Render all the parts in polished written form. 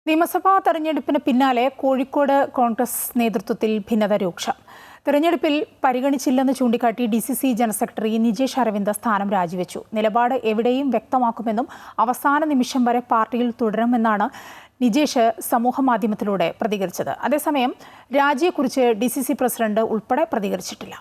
നിയമസഭാ തെരഞ്ഞെടുപ്പിന് പിന്നാലെ കോഴിക്കോട് കോൺഗ്രസ് നേതൃത്വത്തിൽ ഭിന്നത രൂക്ഷം. തെരഞ്ഞെടുപ്പിൽ പരിഗണിച്ചില്ലെന്ന് ചൂണ്ടിക്കാട്ടി DCC general secretary Nijesh Aravind സ്ഥാനം രാജിവെച്ചു. നിലപാട് എവിടെയും വ്യക്തമാക്കുമെന്നും അവസാന നിമിഷം വരെ പാർട്ടിയിൽ തുടരുമെന്നാണ് നിജേഷ് സമൂഹമാധ്യമത്തിലൂടെ പ്രതികരിച്ചത്. അതേസമയം രാജിയെക്കുറിച്ച് DCC പ്രസിഡന്റ് ഉൾപ്പെടെ പ്രതികരിച്ചിട്ടില്ല.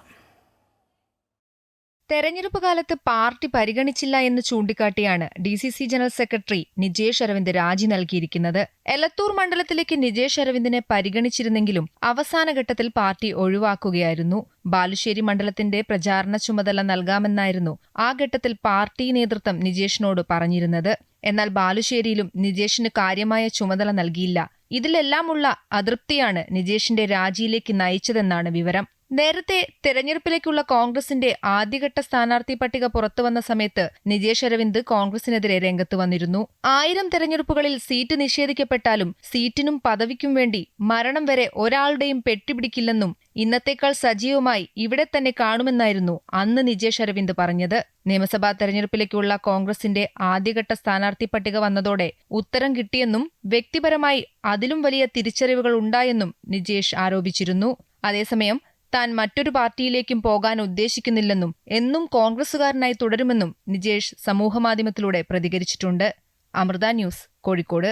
തെരഞ്ഞെടുപ്പ് കാലത്ത് പാർട്ടി പരിഗണിച്ചില്ല എന്ന് ചൂണ്ടിക്കാട്ടിയാണ് DCC general secretary Nijesh Aravind രാജി നൽകിയിരിക്കുന്നത്. എലത്തൂർ മണ്ഡലത്തിലേക്ക് നിജേഷ് അരവിന്ദിനെ പരിഗണിച്ചിരുന്നെങ്കിലും അവസാനഘട്ടത്തിൽ പാർട്ടി ഒഴിവാക്കുകയായിരുന്നു. ബാലുശ്ശേരി മണ്ഡലത്തിന്റെ പ്രചാരണ ചുമതല നൽകാമെന്നായിരുന്നു ആ ഘട്ടത്തിൽ പാർട്ടി നേതൃത്വം നിജേഷിനോട് പറഞ്ഞിരുന്നത്. എന്നാൽ ബാലുശ്ശേരിയിലും നിജേഷിന് കാര്യമായ ചുമതല നൽകിയില്ല. ഇതിലെല്ലാമുള്ള അതൃപ്തിയാണ് നിജേഷിന്റെ രാജിയിലേക്ക് നയിച്ചതെന്നാണ് വിവരം. നേരത്തെ തെരഞ്ഞെടുപ്പിലേക്കുള്ള കോൺഗ്രസിന്റെ ആദ്യഘട്ട സ്ഥാനാർത്ഥി പട്ടിക പുറത്തുവന്ന സമയത്ത് നിജേഷ് അരവിന്ദ് കോൺഗ്രസിനെതിരെ രംഗത്ത് വന്നിരുന്നു. 1000 തെരഞ്ഞെടുപ്പുകളിൽ സീറ്റ് നിഷേധിക്കപ്പെട്ടാലും സീറ്റിനും പദവിക്കും വേണ്ടി മരണം വരെ ഒരാളുടെയും പെട്ടിപിടിക്കില്ലെന്നും ഇന്നത്തേക്കാൾ സജീവമായി ഇവിടെ തന്നെ കാണുമെന്നായിരുന്നു അന്ന് നിജേഷ് അരവിന്ദ് പറഞ്ഞത്. നിയമസഭാ തെരഞ്ഞെടുപ്പിലേക്കുള്ള കോൺഗ്രസിന്റെ ആദ്യഘട്ട സ്ഥാനാർത്ഥി പട്ടിക വന്നതോടെ ഉത്തരം കിട്ടിയെന്നും വ്യക്തിപരമായി അതിലും വലിയ തിരിച്ചറിവുകൾ ഉണ്ടായെന്നും നിജേഷ് ആരോപിച്ചിരുന്നു. അതേസമയം താൻ മറ്റൊരു പാർട്ടിയിലേക്കും പോകാൻ ഉദ്ദേശിക്കുന്നില്ലെന്നും എന്നും കോൺഗ്രസുകാരനായി തുടരുമെന്നും നിജേഷ് സമൂഹമാധ്യമത്തിലൂടെ പ്രതികരിച്ചിട്ടുണ്ട്. അമൃത ന്യൂസ്, കോഴിക്കോട്.